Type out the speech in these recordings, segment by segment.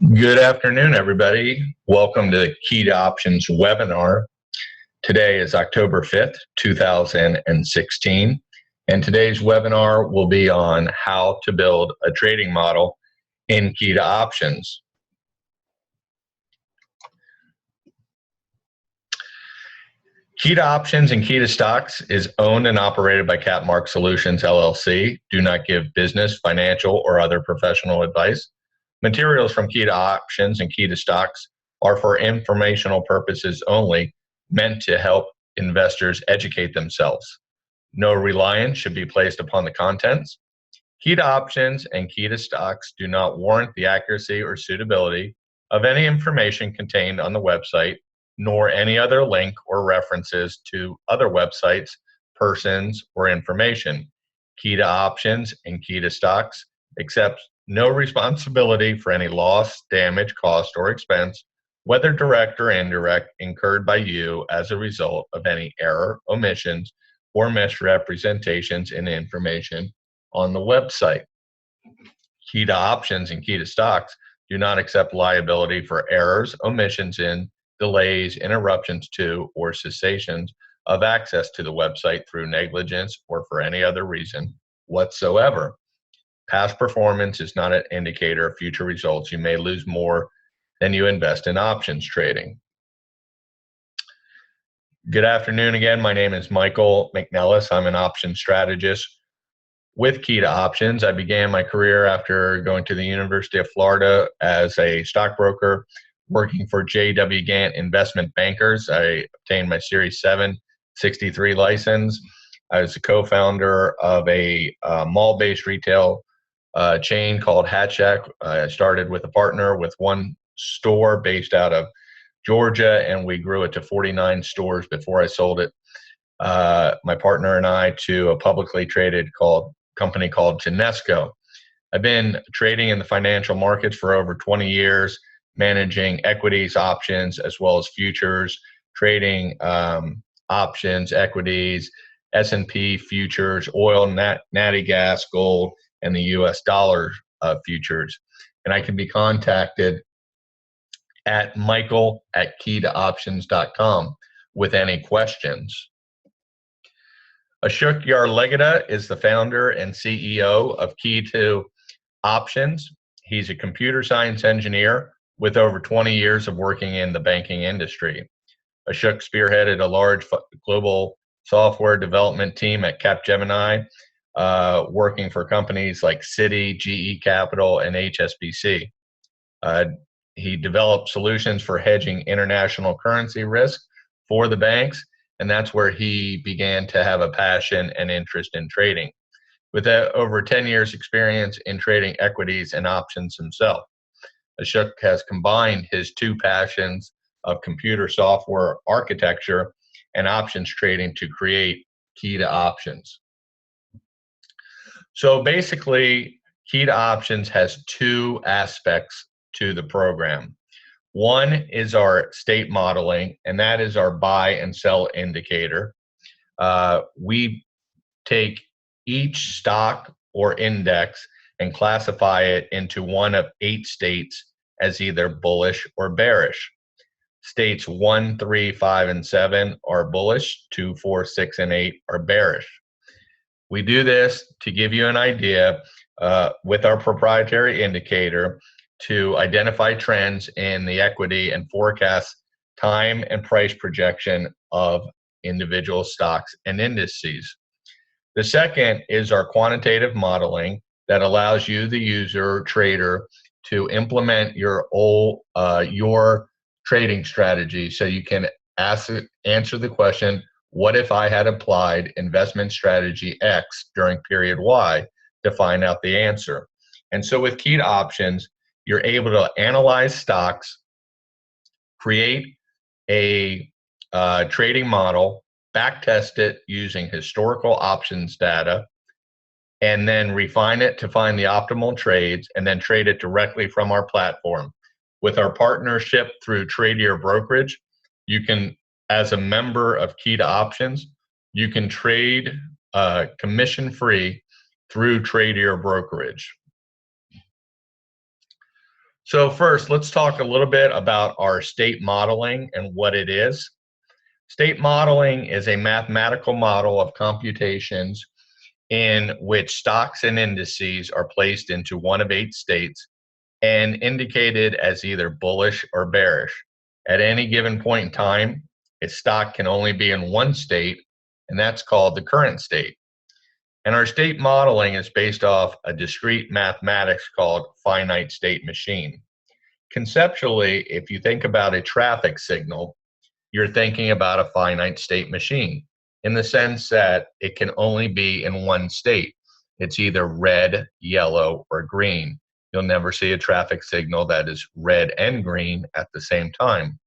Good afternoon, everybody. Welcome to the Key to Options webinar. Today is October 5th, 2016, and today's webinar will be on how to build a trading model in Key to Options. Key to Options and Key to Stocks is owned and operated by Capmark Solutions, LLC. Do not give business, financial, or other professional advice. Materials from Key to Options and Key to Stocks are for informational purposes only, meant to help investors educate themselves. No reliance should be placed upon the contents. Key to Options and Key to Stocks do not warrant the accuracy or suitability of any information contained on the website, nor any other link or references to other websites, persons, or information. Key to Options and Key to Stocks accepts no responsibility for any loss, damage, cost, or expense, whether direct or indirect, incurred by you as a result of any error, omissions, or misrepresentations in the information on the website. Key to Options and Key to Stocks do not accept liability for errors, omissions in, delays, interruptions to, or cessations of access to the website through negligence or for any other reason whatsoever. Past performance is not an indicator of future results. You may lose more than you invest in options trading. Good afternoon again. My name is Michael McNellis. I'm an options strategist with Key to Options. I began my career after going to the University of Florida as a stockbroker, working for J.W. Gant Investment Bankers. I obtained my Series 763 license. I was a co-founder of a mall-based retail chain called Hat Shack. I started with a partner with one store based out of Georgia, and we grew it to 49 stores before I sold it, my partner and I, to a publicly traded company called Genesco. I've been trading in the financial markets for over 20 years, managing equities, options, as well as futures, trading options, equities, S&P futures, oil, natty gas, gold, and the U.S. dollar futures. And I can be contacted at michael@keytooptions.com with any questions. Ashok Yarlagadda is the founder and CEO of Key to Options. He's a computer science engineer with over 20 years of working in the banking industry. Ashok spearheaded a large global software development team at Capgemini, working for companies like Citi, GE Capital, and HSBC. He developed solutions for hedging international currency risk for the banks, and that's where he began to have a passion and interest in trading. With over 10 years experience in trading equities and options himself, Ashok has combined his two passions of computer software architecture and options trading to create Key to Options. So basically, Key to Options has two aspects to the program. One is our state modeling, and that is our buy and sell indicator. We take each stock or index and classify it into one of 8 states as either bullish or bearish. States 1, 3, 5, and 7 are bullish, 2, 4, 6, and 8 are bearish. We do this to give you an idea with our proprietary indicator to identify trends in the equity and forecast time and price projection of individual stocks and indices. The second is our quantitative modeling that allows you, the user trader, to implement your trading strategy, so you can answer the question, what if I had applied investment strategy X during period Y to find out the answer? And so with Key to Options, you're able to analyze stocks, create a trading model, backtest it using historical options data, and then refine it to find the optimal trades, and then trade it directly from our platform. With our partnership through Tradier Brokerage, you can, as a member of Key to Options, you can trade commission-free through Tradier Brokerage. So first, let's talk a little bit about our state modeling and what it is. State modeling is a mathematical model of computations in which stocks and indices are placed into one of 8 states and indicated as either bullish or bearish. At any given point in time, a stock can only be in one state, and that's called the current state. And our state modeling is based off a discrete mathematics called finite state machine. Conceptually, if you think about a traffic signal, you're thinking about a finite state machine in the sense that it can only be in one state. It's either red, yellow, or green. You'll never see a traffic signal that is red and green at the same time.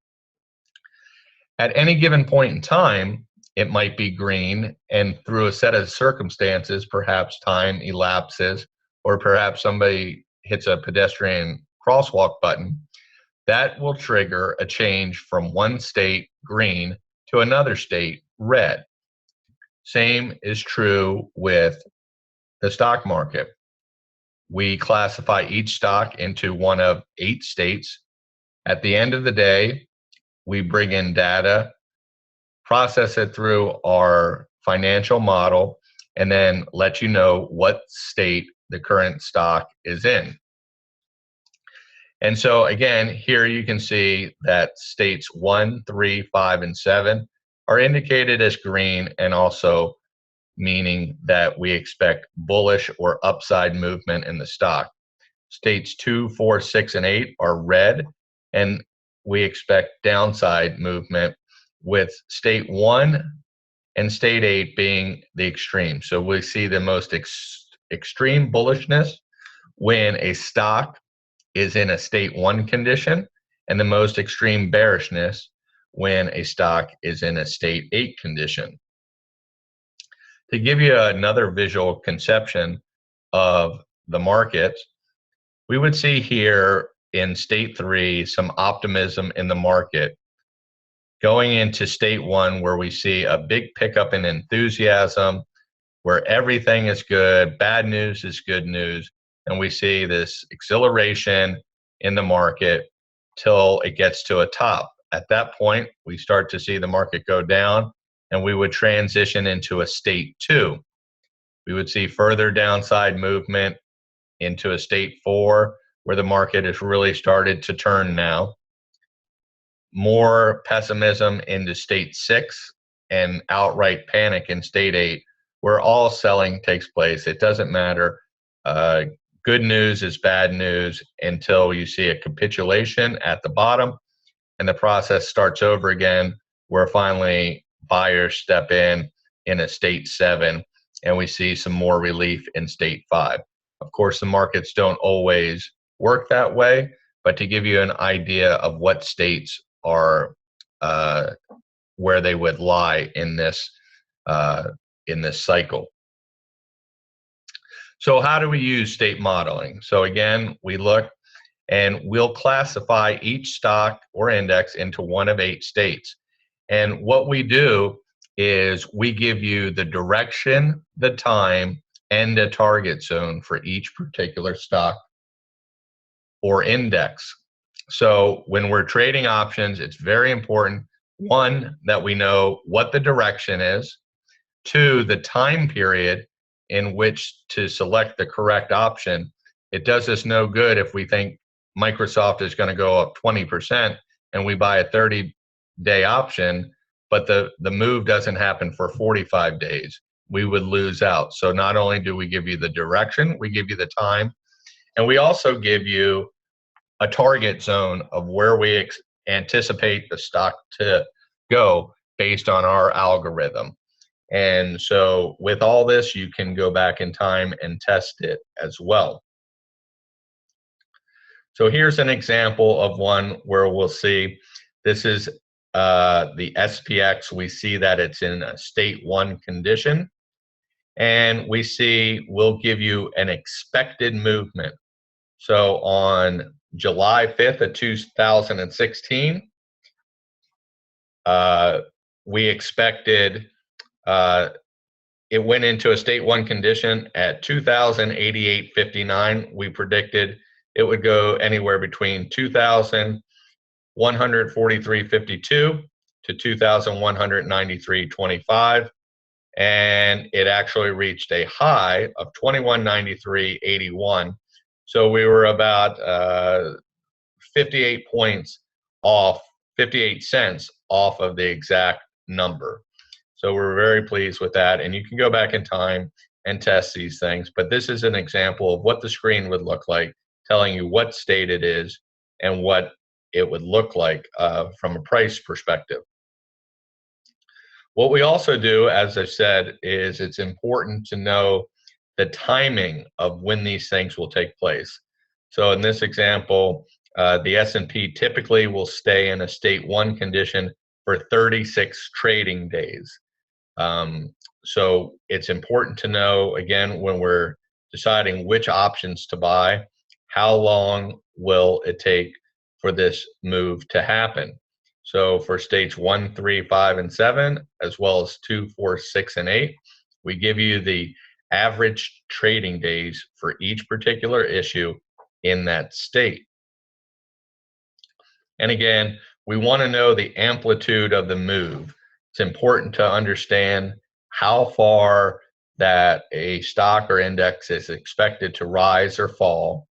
At any given point in time, it might be green, and through a set of circumstances, perhaps time elapses, or perhaps somebody hits a pedestrian crosswalk button, that will trigger a change from one state, green, to another state, red. Same is true with the stock market. We classify each stock into one of 8 states. At the end of the day, we bring in data, process it through our financial model, and then let you know what state the current stock is in. And so again, here you can see that states 1, 3, 5, and 7 are indicated as green, and also meaning that we expect bullish or upside movement in the stock. States 2, 4, 6, and 8 are red, and we expect downside movement, with state 1 and state 8 being the extreme. So we see the most extreme bullishness when a stock is in a state 1 condition, and the most extreme bearishness when a stock is in a state 8 condition. To give you another visual conception of the market, we would see here in state 3 some optimism in the market, going into state 1 where we see a big pickup in enthusiasm, where everything is good, bad news is good news, and we see this acceleration in the market till it gets to a top. At that point, we start to see the market go down, and we would transition into a state 2. We would see further downside movement into a state 4, where the market has really started to turn now. More pessimism into state 6, and outright panic in state 8, where all selling takes place. It doesn't matter. Good news is bad news until you see a capitulation at the bottom, and the process starts over again, where finally buyers step in a state 7, and we see some more relief in state 5. Of course, the markets don't always work that way, but to give you an idea of what states are where they would lie in this cycle. So how do we use state modeling? So again, we look and we'll classify each stock or index into one of 8 states. And what we do is we give you the direction, the time, and the target zone for each particular stock or index. So when we're trading options, it's very important, 1, that we know what the direction is, 2, the time period in which to select the correct option. It does us no good if we think Microsoft is going to go up 20% and we buy a 30-day option, but the move doesn't happen for 45 days. We would lose out. So not only do we give you the direction, we give you the time, and we also give you a target zone of where we anticipate the stock to go based on our algorithm. And so with all this, you can go back in time and test it as well. So here's an example of one where we'll see this is the SPX. We see that it's in a state 1 condition, and we see we'll give you an expected movement. So on July 5th of 2016, we expected it went into a state 1 condition at 2088.59. We predicted it would go anywhere between 2,143.52 to 2,193.25, and it actually reached a high of 2193.81. So we were about 58 points off, 58 cents off of the exact number. So we're very pleased with that. And you can go back in time and test these things. But this is an example of what the screen would look like, telling you what state it is and what it would look like from a price perspective. What we also do, as I said, is it's important to know the timing of when these things will take place. So in this example, the S&P typically will stay in a state 1 condition for 36 trading days. So it's important to know, again, when we're deciding which options to buy, how long will it take for this move to happen? So for states 1, 3, 5, and 7, as well as 2, 4, 6, and 8, we give you the average trading days for each particular issue in that state. And again, we want to know the amplitude of the move. It's important to understand how far that a stock or index is expected to rise or fall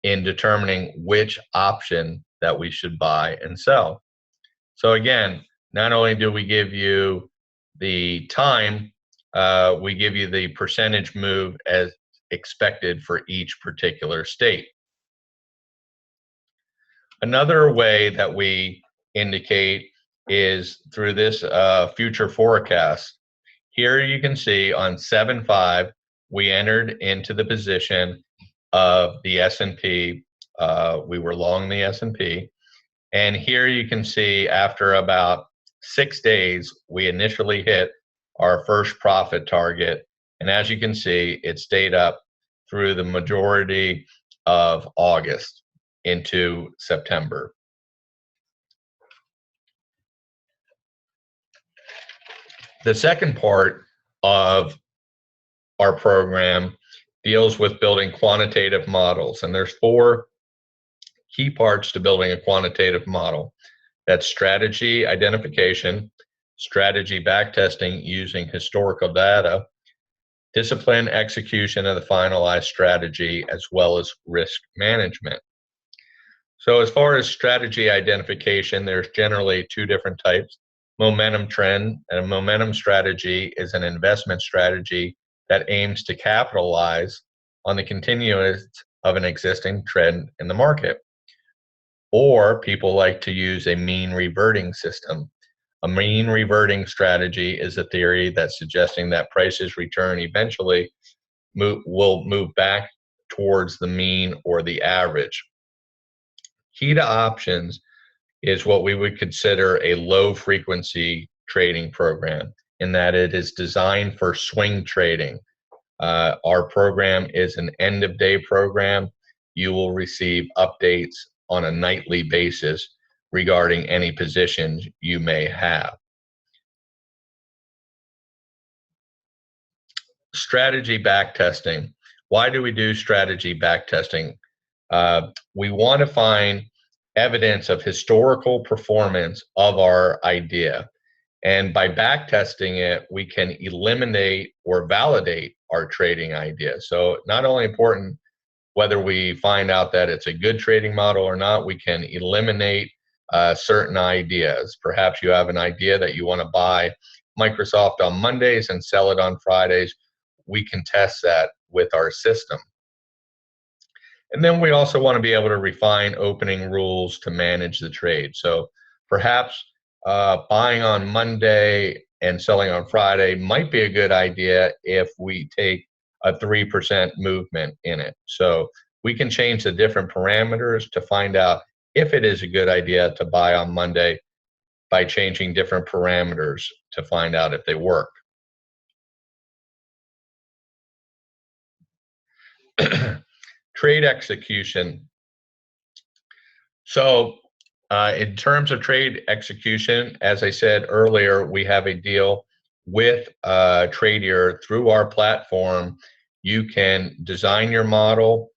in determining which option that we should buy and sell. So again, not only do we give you the time, we give you the percentage move as expected for each particular state. Another way that we indicate is through this future forecast. Here you can see on 7/5, we entered into the position of the S&P. We were long the S&P. And here you can see after about 6 days, we initially hit our first profit target. And as you can see, it stayed up through the majority of August into September. The second part of our program deals with building quantitative models, and there's 4 key parts to building a quantitative model. That's strategy identification, strategy backtesting using historical data, discipline execution of the finalized strategy, as well as risk management. So as far as strategy identification, there's generally 2 different types. Momentum trend, and a momentum strategy is an investment strategy that aims to capitalize on the continuance of an existing trend in the market. Or people like to use a mean reverting system. A mean reverting strategy is a theory that's suggesting that prices return eventually will move back towards the mean or the average. Key to options is what we would consider a low frequency trading program, in that it is designed for swing trading. Our program is an end of day program. You will receive updates on a nightly basis regarding any positions you may have. Strategy backtesting. Why do we do strategy backtesting? We want to find evidence of historical performance of our idea. And by backtesting it, we can eliminate or validate our trading idea. So not only important whether we find out that it's a good trading model or not, we can eliminate certain ideas. Perhaps you have an idea that you want to buy Microsoft on Mondays and sell it on Fridays. We can test that with our system. And then we also want to be able to refine opening rules to manage the trade. So perhaps buying on Monday and selling on Friday might be a good idea if we take a 3% movement in it. So we can change the different parameters to find out if it is a good idea to buy on Monday by changing different parameters to find out if they work. Trade execution. So in terms of trade execution, as I said earlier, we have a deal with Tradier through our platform. You can design your model,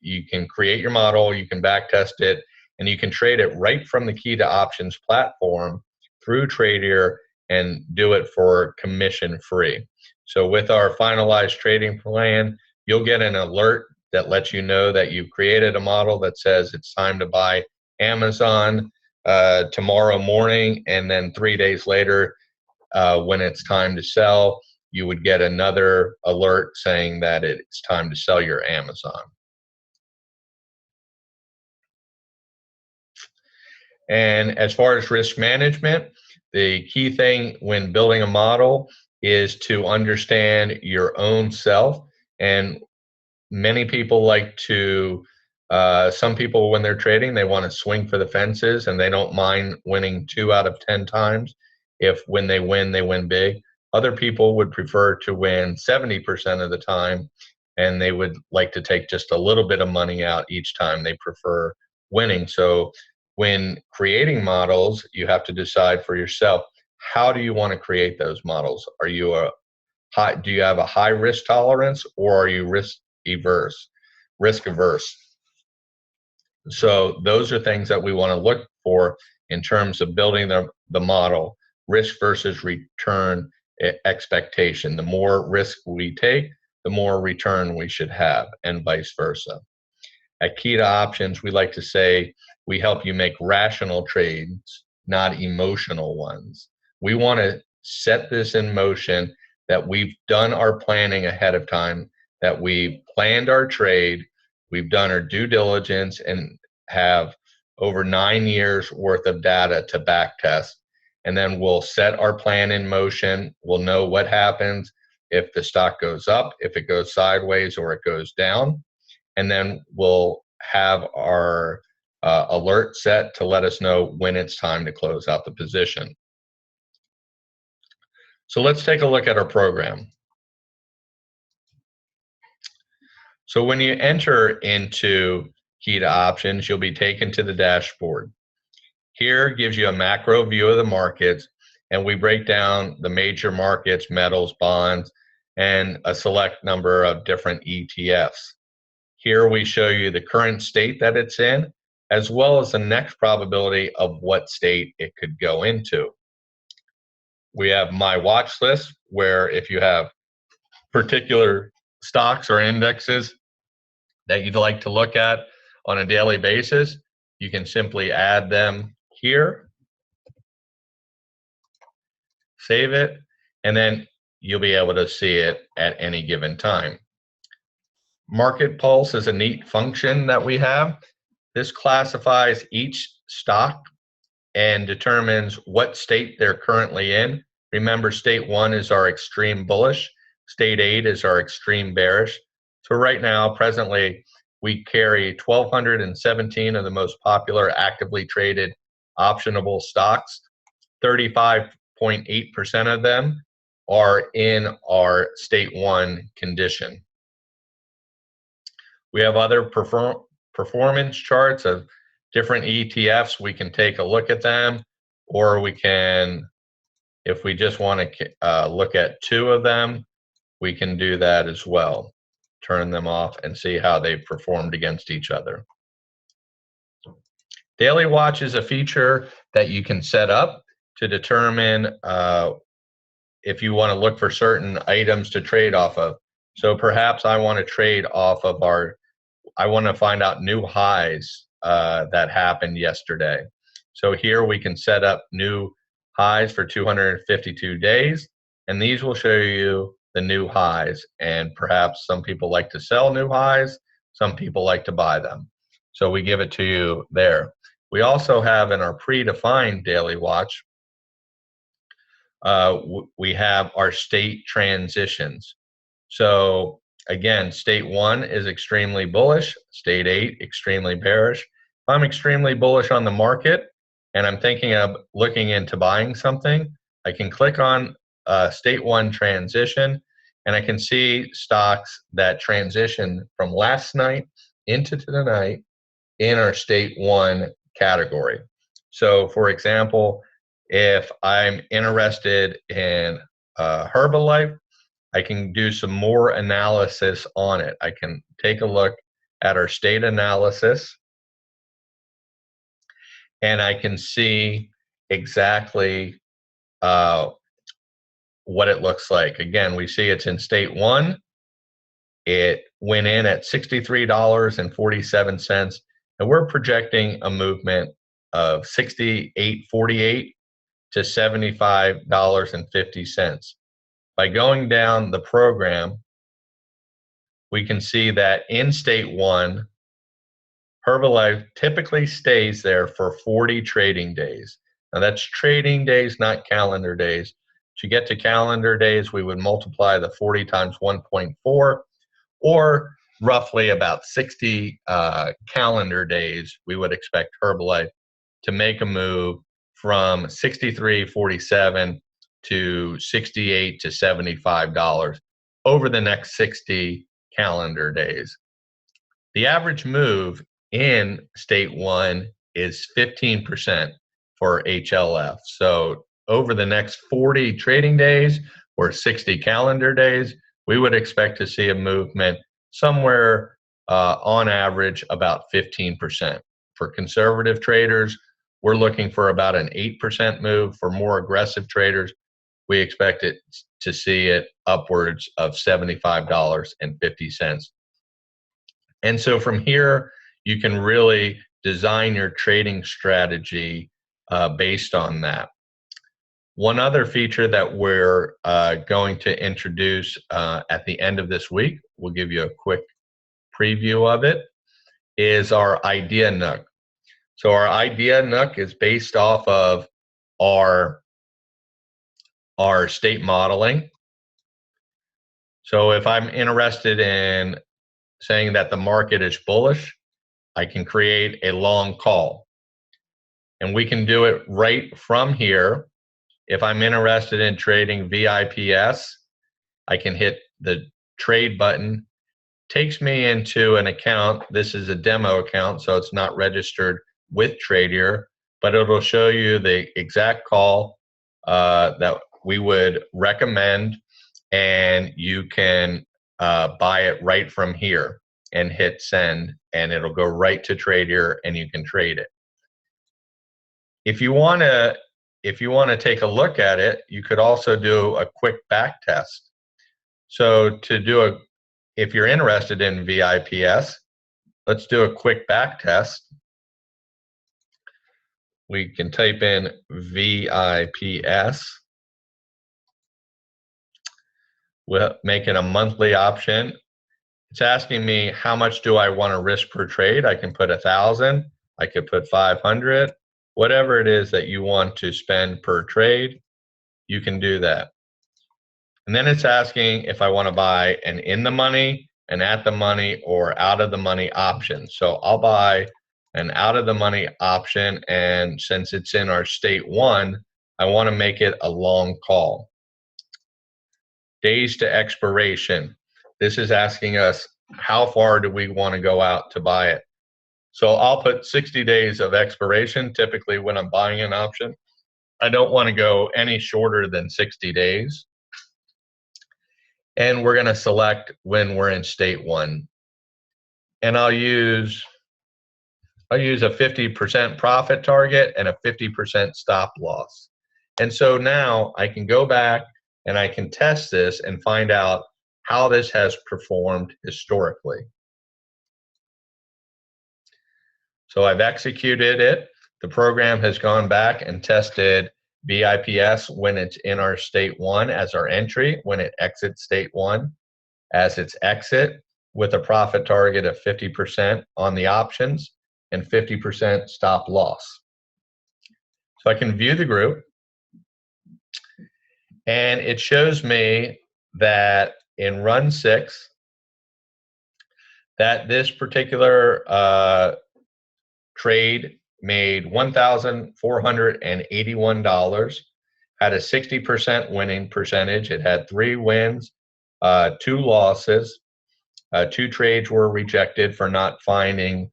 you can create your model, you can back test it, and you can trade it right from the Key to Options platform through Tradier and do it for commission free. So with our finalized trading plan, you'll get an alert that lets you know that you've created a model that says it's time to buy Amazon tomorrow morning, and then 3 days later, when it's time to sell, you would get another alert saying that it's time to sell your Amazon. And as far as risk management, the key thing when building a model is to understand your own self. And many people like to, some people when they're trading, they want to swing for the fences and they don't mind winning 2 out of 10 times. If when they win big. Other people would prefer to win 70% of the time, and they would like to take just a little bit of money out each time. They prefer winning. So when creating models, you have to decide for yourself, how do you want to create those models? Are you do you have a high risk tolerance, or are you risk averse? So those are things that we want to look for in terms of building the model, risk versus return expectation. The more risk we take, the more return we should have, and vice versa. At Key to Options, we like to say we help you make rational trades, not emotional ones. We want to set this in motion, that we've done our planning ahead of time, that we planned our trade, we've done our due diligence, and have over 9 years worth of data to back test. And then we'll set our plan in motion. We'll know what happens if the stock goes up, if it goes sideways, or it goes down. And then we'll have our alert set to let us know when it's time to close out the position. So let's take a look at our program. So when you enter into Key to Options, you'll be taken to the dashboard. Here gives you a macro view of the markets, and we break down the major markets, metals, bonds, and a select number of different ETFs. Here we show you the current state that it's in, as well as the next probability of what state it could go into. We have My Watch List, where if you have particular stocks or indexes that you'd like to look at on a daily basis, you can simply add them here, save it, and then you'll be able to see it at any given time. Market Pulse is a neat function that we have. This classifies each stock and determines what state they're currently in. Remember, state 1 is our extreme bullish, state 8 is our extreme bearish. So right now, presently, we carry 1,217 of the most popular actively traded optionable stocks. 35.8% of them are in our state 1 condition. We have other performance charts of different ETFs. We can take a look at them, or we can, if we just want to look at 2 of them, we can do that as well. Turn them off and see how they've performed against each other. Daily Watch is a feature that you can set up to determine if you want to look for certain items to trade off of. So perhaps I want to trade off of I want to find out new highs that happened yesterday. So here we can set up new highs for 252 days, and these will show you the new highs. And perhaps some people like to sell new highs, some people like to buy them. So we give it to you there. We also have in our predefined Daily Watch, we have our state transitions. So again, state 1 is extremely bullish, state 8 extremely bearish. If I'm extremely bullish on the market and I'm thinking of looking into buying something, I can click on state 1 transition, and I can see stocks that transition from last night into tonight in our state 1 category. So for example, if I'm interested in Herbalife, I can do some more analysis on it. I can take a look at our state analysis, and I can see exactly what it looks like. Again, we see it's in state one. It went in at $63.47, and we're projecting a movement of $68.48 to $75.50. By going down the program, we can see that in state one, Herbalife typically stays there for 40 trading days. Now that's trading days, not calendar days. To get to calendar days, we would multiply the 40 times 1.4, or roughly about 60 calendar days, we would expect Herbalife to make a move from $63.47 to $68 to $75 over the next 60 calendar days. The average move in state one is 15% for HLF. So over the next 40 trading days or 60 calendar days, we would expect to see a movement somewhere on average about 15%. For conservative traders, we're looking for about an 8% move. For more aggressive traders, we expect it to see it upwards of $75.50. And so from here, you can really design your trading strategy based on that. One other feature that we're going to introduce at the end of this week, we'll give you a quick preview of it, is our Idea Nook. So our Idea Nook is based off of our state modeling. So if I'm interested in saying that the market is bullish, I can create a long call. And we can do it right from here. If I'm interested in trading VIPS, I can hit the trade button. Takes me into an account. This is a demo account, so it's not registered with Tradier, but it'll show you the exact call that we would recommend, and you can buy it right from here and hit send, and it'll go right to Tradier and you can trade it. If you want to take a look at it, you could also do a quick back test. So if you're interested in VIPS, let's do a quick back test. We can type in VIPS. We'll make it a monthly option. It's asking me how much do I want to risk per trade. I can put 1,000. I could put 500. Whatever it is that you want to spend per trade, you can do that. And then it's asking if I want to buy an in the money, an at the money, or out of the money option. So I'll buy an out of the money option, and since it's in our state one, I want to make it a long call. Days to expiration. This is asking us how far do we want to go out to buy it. So I'll put 60 days of expiration. Typically when I'm buying an option, I don't want to go any shorter than 60 days. And we're going to select when we're in state one. And I'll use a 50% profit target and a 50% stop loss. And so now I can go back and I can test this and find out how this has performed historically. So I've executed it. The program has gone back and tested VIPS when it's in our state one as our entry, when it exits state one as its exit, with a profit target of 50% on the options and 50% stop loss. So I can view the group, and it shows me that in run 6, that this particular trade made $1,481, had a 60% winning percentage. It had 3 wins, 2 losses. 2 trades were rejected for not finding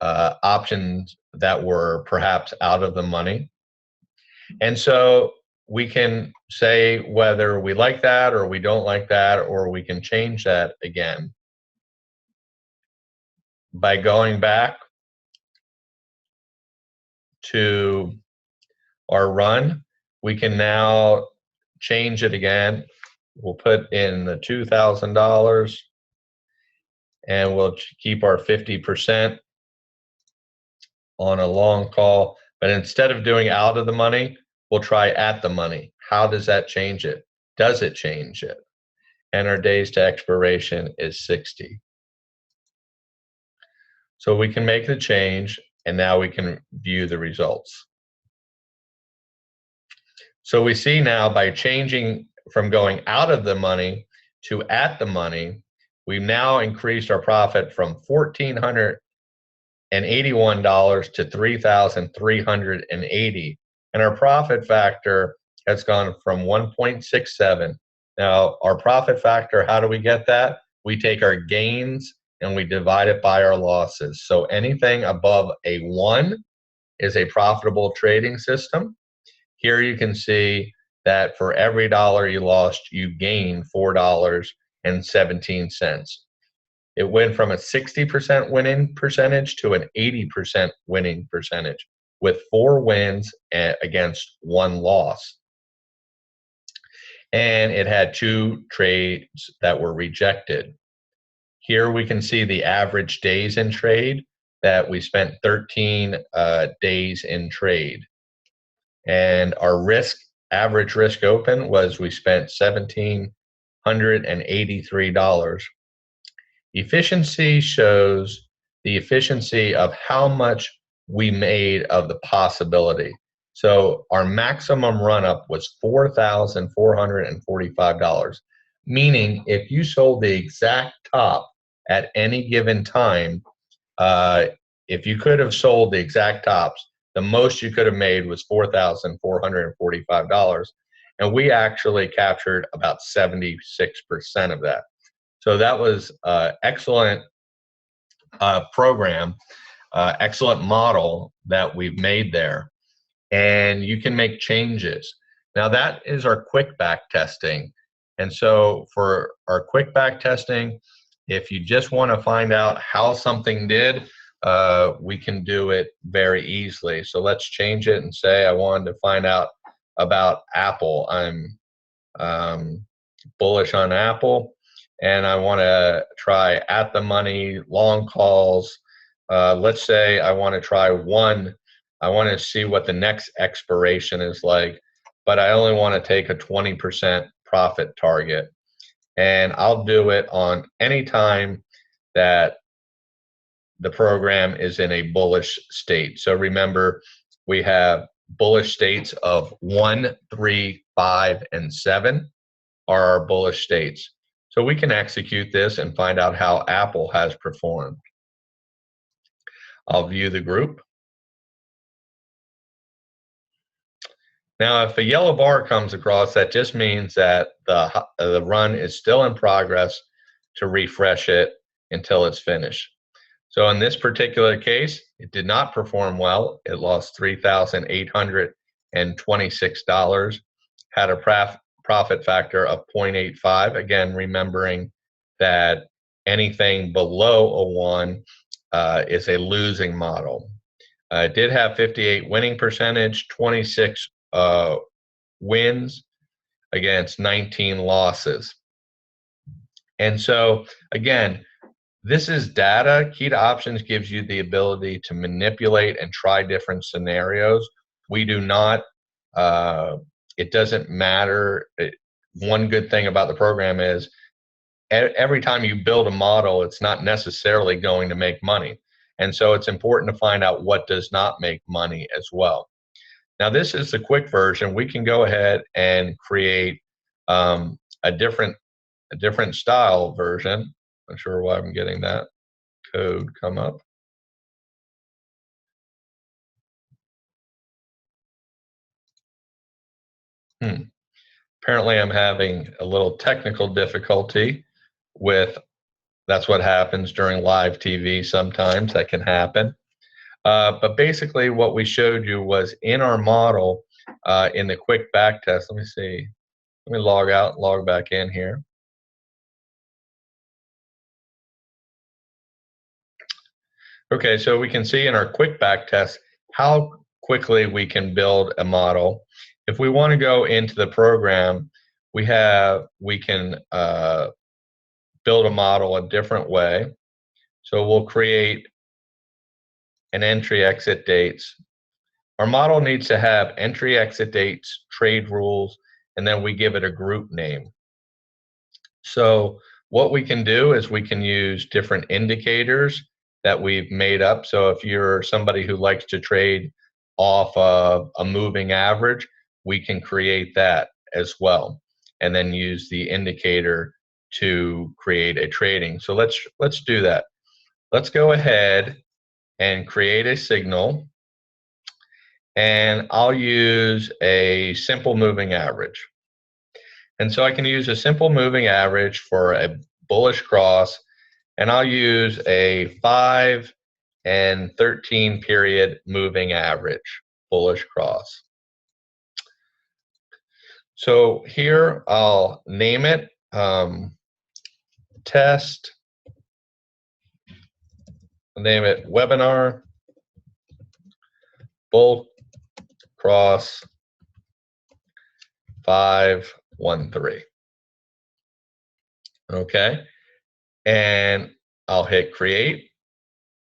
options that were perhaps out of the money. And so we can say whether we like that or we don't like that, or we can change that again. by going back to our run, we can now change it again. We'll put in the $2,000 and we'll keep our 50% on a long call. But instead of doing out of the money, we'll try at the money. How does that change it? Does it change it? And our days to expiration is 60. So we can make the change, and now we can view the results. So we see now by changing from going out of the money to at the money, we've now increased our profit from $1,481 to $3,380. And our profit factor has gone from 1.67. Now, our profit factor, how do we get that? We take our gains and we divide it by our losses. So anything above a 1 is a profitable trading system. Here you can see that for every dollar you lost, you gained $4.17. It went from a 60% winning percentage to an 80% winning percentage with 4 wins against 1 loss. And it had 2 trades that were rejected. Here we can see the average days in trade, that we spent 13 days in trade. And our average risk open was we spent $1,783. Efficiency shows the efficiency of how much we made of the possibility. So our maximum run up was $4,445, meaning if you sold the exact top at any given time, if you could have sold the exact tops, the most you could have made was $4,445, and we actually captured about 76% of that. So that was excellent program, excellent model that we've made there, and you can make changes. Now that is our quick back testing, and so for our quick back testing, if you just want to find out how something did, we can do it very easily. So let's change it and say I wanted to find out about Apple. I'm bullish on Apple, and I want to try at the money, long calls. Let's say I want to try 1. I want to see what the next expiration is like, but I only want to take a 20% profit target. And I'll do it on any time that the program is in a bullish state. So remember, we have bullish states of 1, 3, 5, and 7 are our bullish states. So we can execute this and find out how Apple has performed. I'll view the group. Now, if a yellow bar comes across, that just means that the run is still in progress to refresh it until it's finished. So in this particular case, it did not perform well. It lost $3,826, had a profit factor of 0.85. Again, remembering that anything below a 1 is a losing model. It did have 58 winning percentage, 26 wins against 19 losses. And so, again, this is data. Key to Options gives you the ability to manipulate and try different scenarios. We do not, it doesn't matter. One good thing about the program is every time you build a model, it's not necessarily going to make money. And so it's important to find out what does not make money as well. Now, this is the quick version. We can go ahead and create a different style version. Not sure why I'm getting that code come up. Apparently, I'm having a little technical difficulty with. That's what happens during live TV. Sometimes that can happen. But basically what we showed you was in our model, in the quick back test. Let me see. Let me log out, log back in here. Okay, so we can see in our quick back test how quickly we can build a model. If we want to go into the program, we can build a model a different way. So we'll create an entry exit dates. Our model needs to have entry exit dates, trade rules, and then we give it a group name. So what we can do is we can use different indicators that we've made up. So if you're somebody who likes to trade off of a moving average, we can create that as well, and then use the indicator to create a trading. So let's do that. Let's go ahead and create a signal, and I'll use a simple moving average. And so I can use a simple moving average for a bullish cross, and I'll use a 5 and 13 period moving average bullish cross. So here I'll name it test, name it webinar bull cross 513. Okay, and I'll hit create,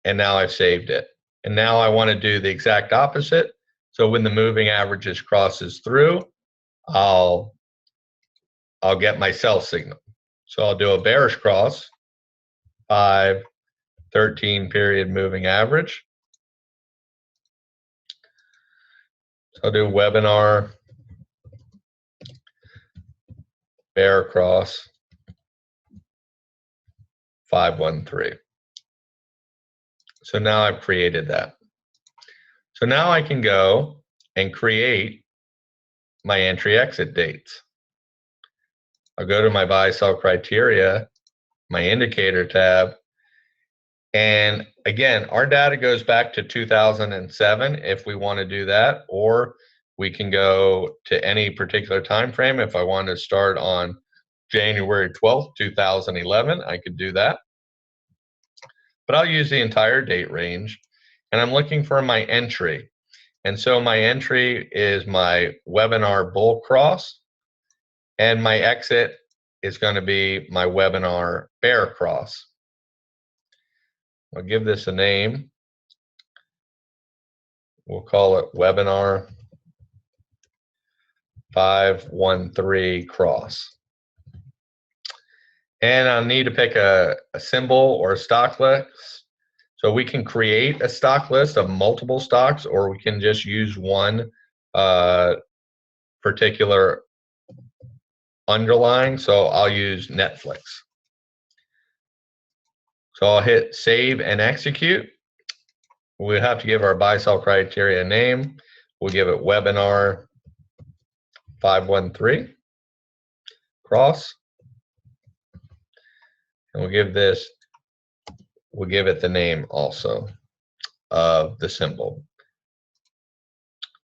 and now I've saved it. And now I want to do the exact opposite. So when the moving averages crosses through, I'll get my sell signal. So I'll do a bearish cross, 5, 13 period moving average. So I'll do webinar bear cross 513. So now I've created that. So now I can go and create my entry exit dates. I'll go to my buy sell criteria, my indicator tab, and again, our data goes back to 2007 if we want to do that, or we can go to any particular time frame. If I want to start on January 12th, 2011, I could do that. But I'll use the entire date range, and I'm looking for my entry. And so my entry is my webinar bull cross, and my exit is going to be my webinar bear cross. I'll give this a name. We'll call it webinar 513 cross. And I'll need to pick a symbol or a stock list. So we can create a stock list of multiple stocks, or we can just use one particular underlying. So I'll use Netflix. So I'll hit save and execute. We have to give our buy sell criteria a name. We'll give it webinar 513 cross. And we'll give it the name also of the symbol.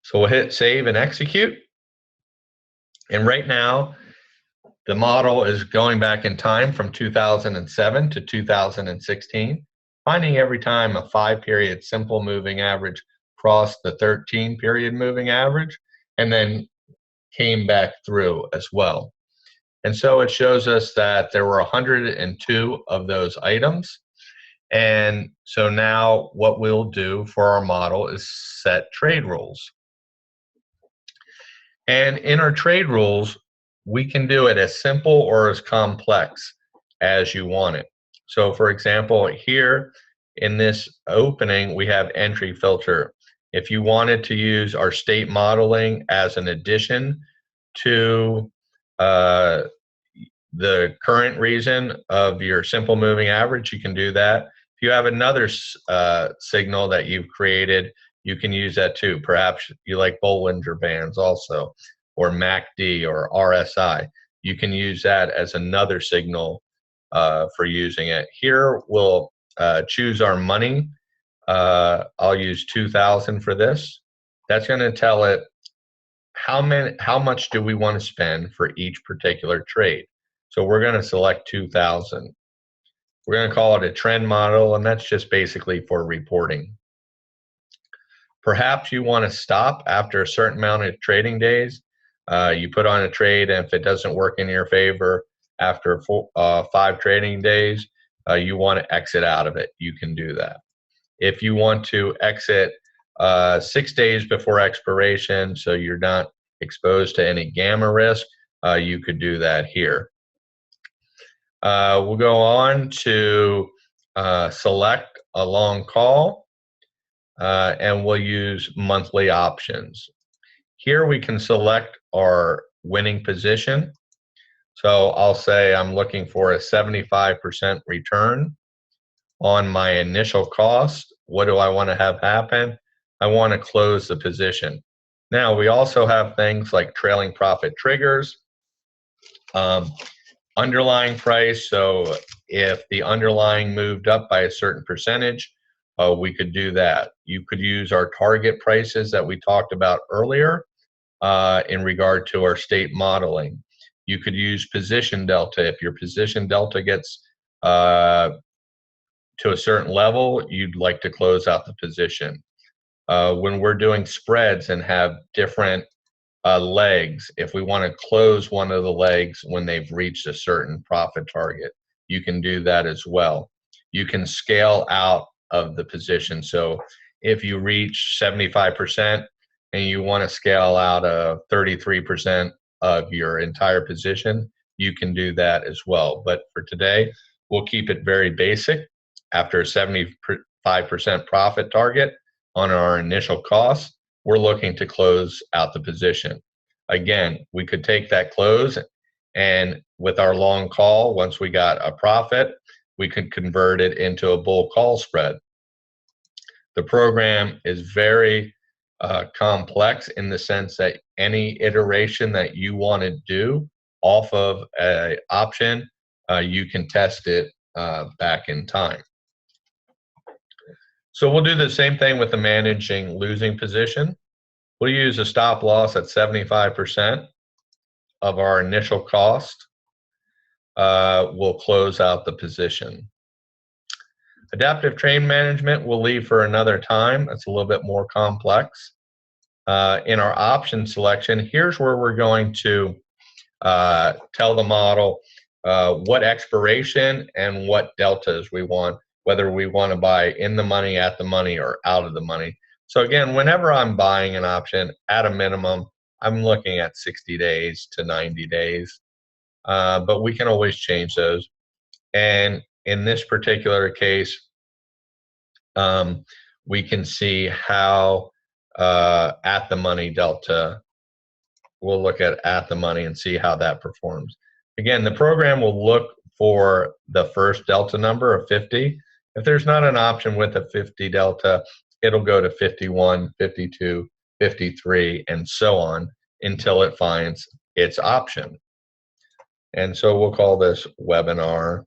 So we'll hit save and execute. And right now, the model is going back in time from 2007 to 2016, finding every time a 5-period simple moving average crossed the 13-period moving average and then came back through as well. And so it shows us that there were 102 of those items. And so now what we'll do for our model is set trade rules. And in our trade rules, we can do it as simple or as complex as you want it. So for example, here in this opening, we have entry filter. If you wanted to use our state modeling as an addition to the current reason of your simple moving average, you can do that. If you have another signal that you've created, you can use that too. Perhaps you like Bollinger Bands also, or MACD or RSI. You can use that as another signal for using it. Here we'll choose our money. I'll use 2,000 for this. That's going to tell it how much do we want to spend for each particular trade. So we're going to select 2,000. We're going to call it a trend model, and that's just basically for reporting. Perhaps you want to stop after a certain amount of trading days. You put on a trade, and if it doesn't work in your favor after 5 trading days, you want to exit out of it. You can do that. If you want to exit 6 days before expiration, so you're not exposed to any gamma risk, you could do that here. We'll go on to select a long call, and we'll use monthly options. Here we can select our winning position. So I'll say I'm looking for a 75% return on my initial cost. What do I want to have happen? I want to close the position. Now, we also have things like trailing profit triggers, underlying price. So if the underlying moved up by a certain percentage, we could do that. You could use our target prices that we talked about earlier in regard to our state modeling. You could use position delta. If your position delta gets to a certain level, you'd like to close out the position. When we're doing spreads and have different legs, if we want to close one of the legs when they've reached a certain profit target, you can do that as well. You can scale out of the position. So if you reach 75% and you want to scale out 33% of your entire position, you can do that as well. But for today, we'll keep it very basic. After a 75% profit target on our initial cost, we're looking to close out the position. Again, we could take that close, and with our long call, once we got a profit, we could convert it into a bull call spread. The program is very complex in the sense that any iteration that you want to do off of an option, you can test it back in time. So we'll do the same thing with the managing losing position. We'll use a stop loss at 75% of our initial cost. We'll close out the position. Adaptive trade management we'll leave for another time. It's a little bit more complex. In our option selection, here's where we're going to tell the model what expiration and what deltas we want, whether we want to buy in the money, at the money, or out of the money. So again, whenever I'm buying an option, at a minimum, I'm looking at 60 days to 90 days. But we can always change those. And in this particular case, we can see how at the money delta, we'll look at the money and see how that performs. Again, the program will look for the first delta number of 50. If there's not an option with a 50 delta, it'll go to 51, 52, 53, and so on until it finds its option. And so we'll call this webinar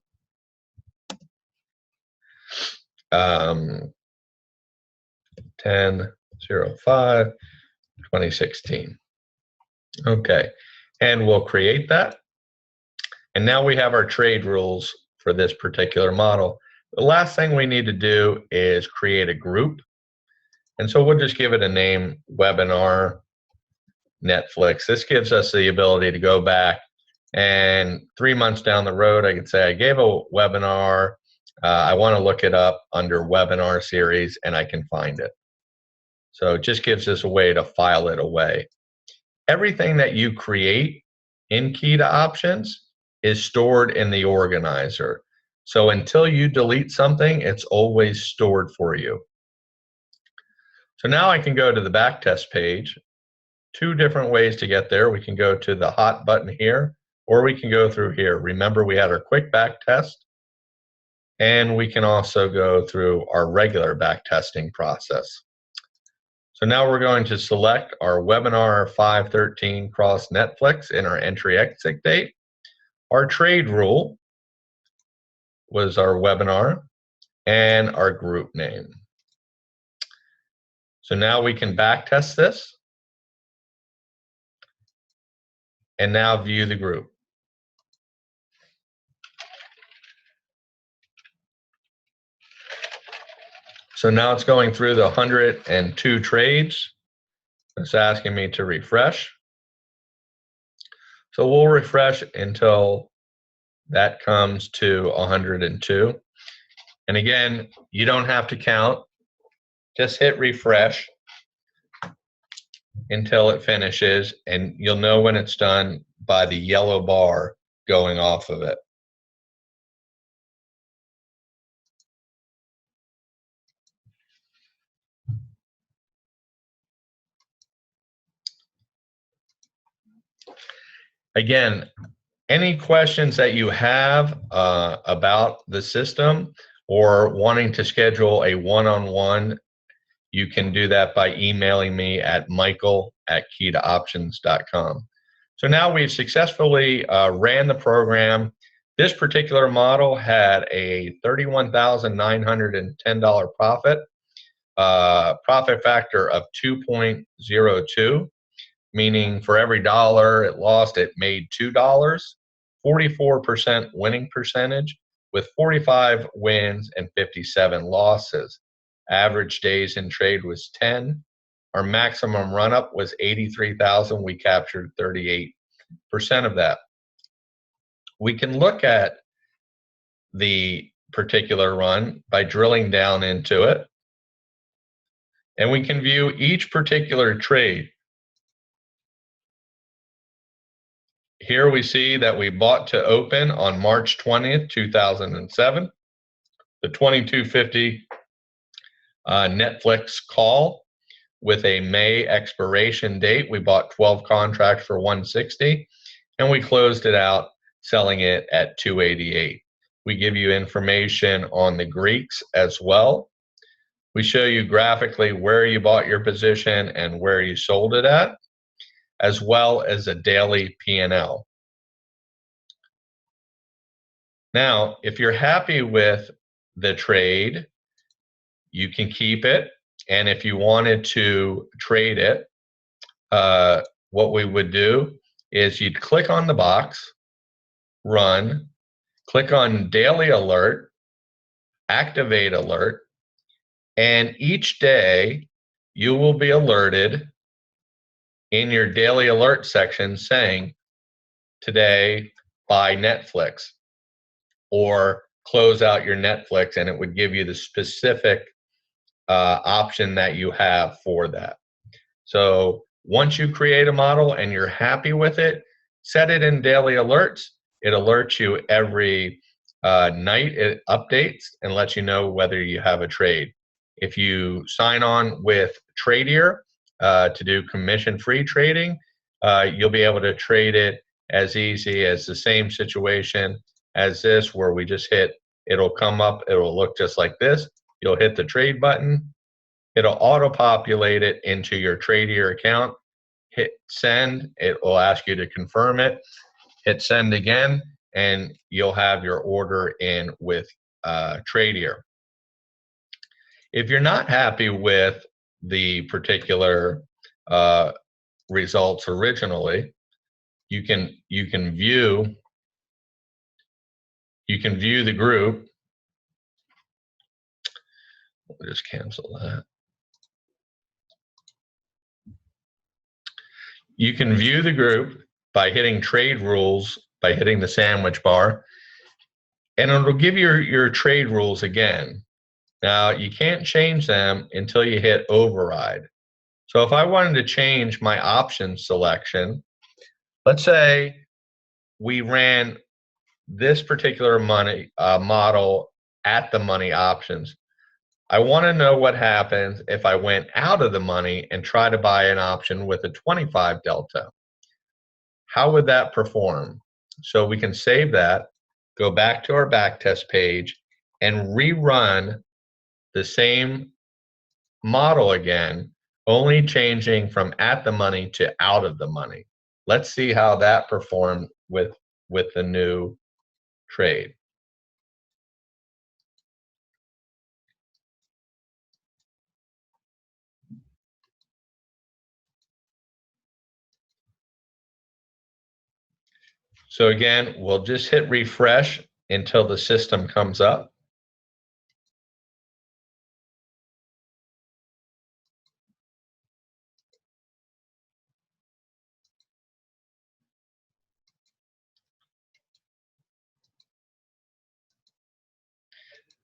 10/05/2016. Okay, and we'll create that. And now we have our trade rules for this particular model. The last thing we need to do is create a group. And so we'll just give it a name, Webinar Netflix. This gives us the ability to go back, and 3 months down the road, I could say I gave a webinar. I want to look it up under webinar series, and I can find it. So it just gives us a way to file it away. Everything that you create in Key Options is stored in the organizer. So until you delete something, it's always stored for you. So now I can go to the backtest page. 2 different ways to get there. We can go to the hot button here, or we can go through here. Remember, we had our quick backtest, and we can also go through our regular backtesting process. So now we're going to select our webinar 5/13 cross Netflix in our entry exit date. Our trade rule was our webinar and our group name. So now we can backtest this and now view the group. So now it's going through the 102 trades. It's asking me to refresh. So we'll refresh until that comes to 102. And again, you don't have to count. Just hit refresh until it finishes, and you'll know when it's done by the yellow bar going off of it. Again, any questions that you have about the system or wanting to schedule a one-on-one, you can do that by emailing me at michael@keytooptions.com. So now we've successfully ran the program. This particular model had a $31,910 profit, profit factor of 2.02. Meaning for every dollar it lost, it made $2, 44% winning percentage with 45 wins and 57 losses. Average days in trade was 10. Our maximum run up was 83,000. We captured 38% of that. We can look at the particular run by drilling down into it, and we can view each particular trade. Here we see that we bought to open on March 20th, 2007, the 2250 Netflix call with a May expiration date. We bought 12 contracts for 160, and we closed it out selling it at 288. We give you information on the Greeks as well. We show you graphically where you bought your position and where you sold it at, as well as a daily P&L. Now, if you're happy with the trade, you can keep it. And if you wanted to trade it, what we would do is you'd click on the box, run, click on daily alert, activate alert, and each day you will be alerted in your daily alert section saying, today buy Netflix, or close out your Netflix, and it would give you the specific option that you have for that. So once you create a model and you're happy with it, set it in daily alerts. It alerts you every night. It updates and lets you know whether you have a trade. If you sign on with Tradier to do commission-free trading, you'll be able to trade it as easy as the same situation as this, where we just hit, it'll come up, it'll look just like this. You'll hit the trade button. It'll auto-populate it into your Tradier account. Hit send. It will ask you to confirm it. Hit send again, and you'll have your order in with Tradier. If you're not happy with the particular results originally, you can view the group. We'll just cancel that. You can view the group by hitting trade rules, by hitting the sandwich bar, and it'll give you your trade rules again. Now, you can't change them until you hit override. So if I wanted to change my option selection, let's say we ran this particular money model at the money options. I want to know what happens if I went out of the money and try to buy an option with a 25 delta. How would that perform? So we can save that, go back to our backtest page, and rerun the same model again, only changing from at the money to out of the money. Let's see how that performed with the new trade. So again, we'll just hit refresh until the system comes up.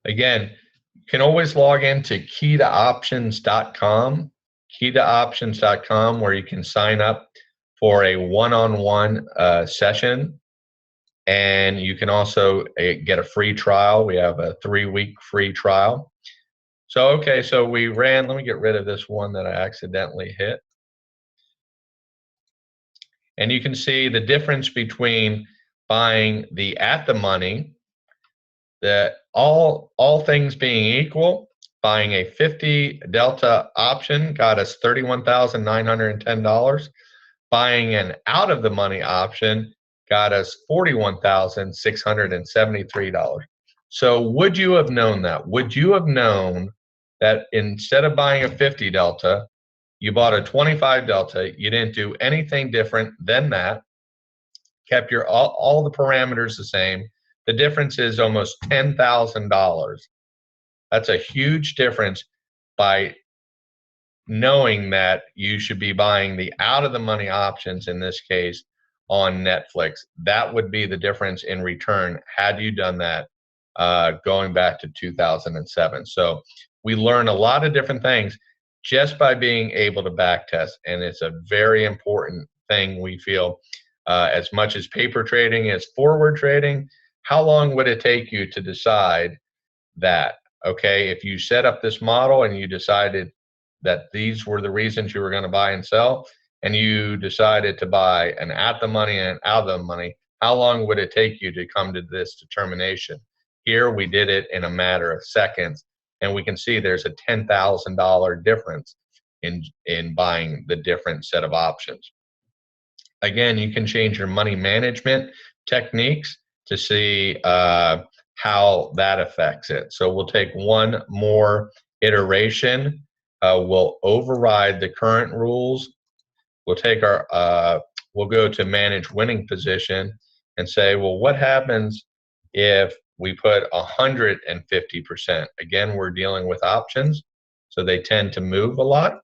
Again, you can always log into keytooptions.com, keytooptions.com, where you can sign up for a one-on-one session. And you can also get a free trial. We have a 3-week free trial. So, okay, so we ran, let me get rid of this one that I accidentally hit. And you can see the difference between buying the at the money, that all things being equal, buying a 50 Delta option got us $31,910. Buying an out of the money option got us $41,673. So would you have known that? Would you have known that instead of buying a 50 Delta, you bought a 25 Delta, you didn't do anything different than that, kept your all the parameters the same. The difference is almost $10,000. That's a huge difference by knowing that you should be buying the out of the money options in this case on Netflix. That would be the difference in return had you done that going back to 2007. So we learn a lot of different things just by being able to back test, and it's a very important thing we feel. As much as paper trading is forward trading, how long would it take you to decide that? Okay, if you set up this model and you decided that these were the reasons you were going to buy and sell, and you decided to buy an at the money and an out of the money, how long would it take you to come to this determination? Here we did it in a matter of seconds, and we can see there's a $10,000 difference in buying the different set of options. Again, you can change your money management techniques to see how that affects it. So we'll take one more iteration. We'll override the current rules. We'll take we'll go to manage winning position and say, well, what happens if we put 150%? Again, we're dealing with options, so they tend to move a lot.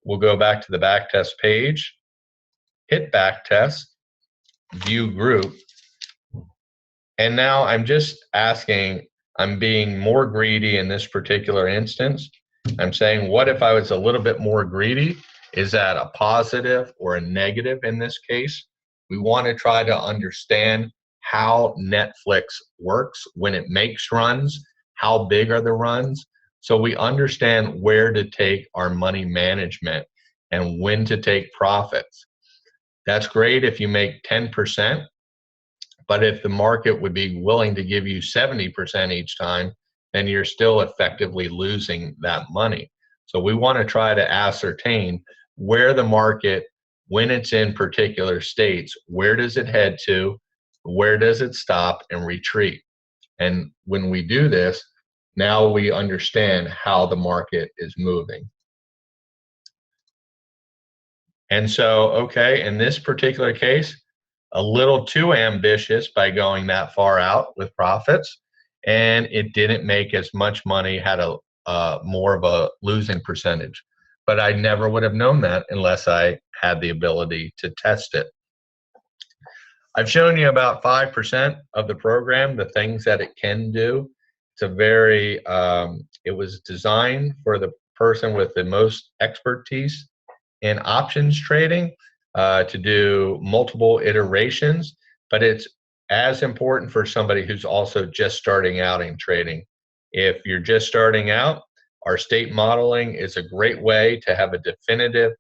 We'll go back to the backtest page, hit backtest, view group, and now I'm just asking, I'm being more greedy in this particular instance. I'm saying, what if I was a little bit more greedy? Is that a positive or a negative in this case? We want to try to understand how Netflix works when it makes runs, how big are the runs, so we understand where to take our money management and when to take profits. That's great if you make 10%, but if the market would be willing to give you 70% each time, then you're still effectively losing that money. So we want to try to ascertain where the market, when it's in particular states, where does it head to, where does it stop and retreat? And when we do this, now we understand how the market is moving. And so, okay, in this particular case, a little too ambitious by going that far out with profits, and it didn't make as much money, had a more of a losing percentage. But I never would have known that unless I had the ability to test it. I've shown you about 5% of the program, the things that it can do. It's a very, it was designed for the person with the most expertise in options trading to do multiple iterations, but it's as important for somebody who's also just starting out in trading. If you're just starting out, our state modeling is a great way to have a definitive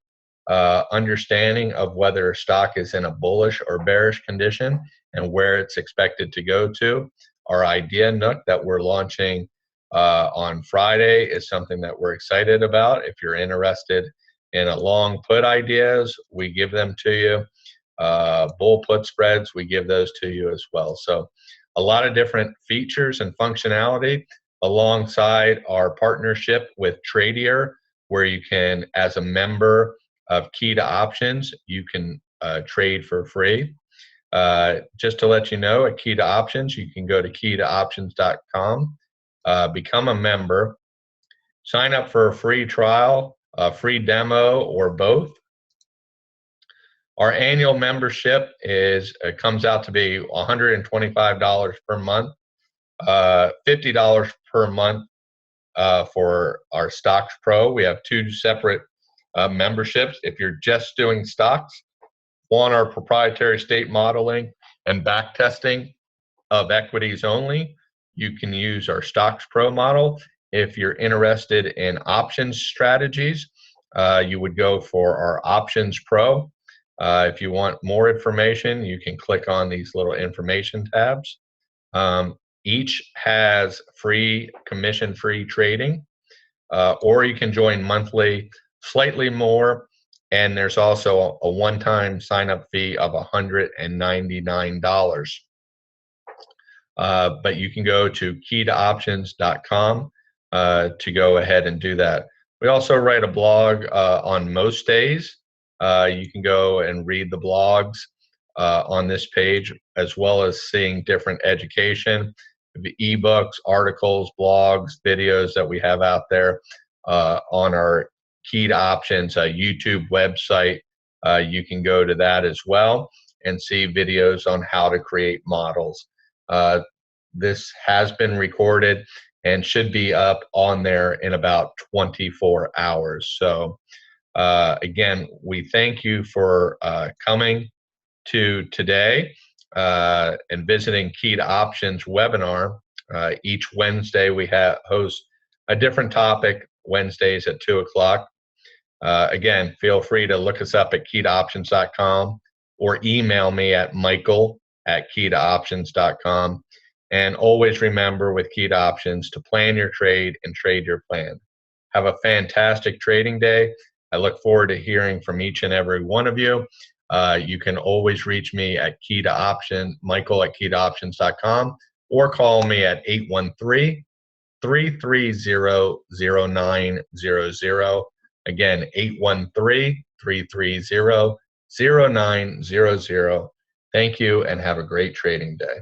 understanding of whether a stock is in a bullish or bearish condition and where it's expected to go to. Our idea Nook that we're launching on Friday is something that we're excited about. If you're interested in a long put ideas, we give them to you. Bull put spreads, we give those to you as well. So a lot of different features and functionality alongside our partnership with Tradier, where you can, as a member of Key to Options, you can trade for free. Just to let you know, at Key to Options, you can go to keytooptions.com, become a member, sign up for a free trial, a free demo, or both. Our annual membership comes out to be $125 per month. $50 per month for our Stocks Pro. We have two separate memberships. If you're just doing stocks, want our proprietary state modeling and back testing of equities only, you can use our Stocks Pro model. If you're interested in options strategies, you would go for our Options Pro. If you want more information, you can click on these little information tabs. Each has free, commission-free trading, or you can join monthly, slightly more, and there's also a one-time sign-up fee of $199. But you can go to keytooptions.com to go ahead and do that. We also write a blog on most days. You can go and read the blogs on this page, as well as seeing different education, ebooks, articles, blogs, videos that we have out there on our Key to Options YouTube website. You can go to that as well and see videos on how to create models. This has been recorded and should be up on there in about 24 hours. So again, we thank you for coming to today and visiting Key to Options webinar. Each Wednesday we host a different topic, Wednesdays at 2 o'clock. Again, feel free to look us up at keytooptions.com or email me at michael@keytooptions.com. And always remember with Key to Options to plan your trade and trade your plan. Have a fantastic trading day. I look forward to hearing from each and every one of you. You can always reach me at michael@keytooptions.com, or call me at 813-330-0900. Again, 813-330-0900. Thank you and have a great trading day.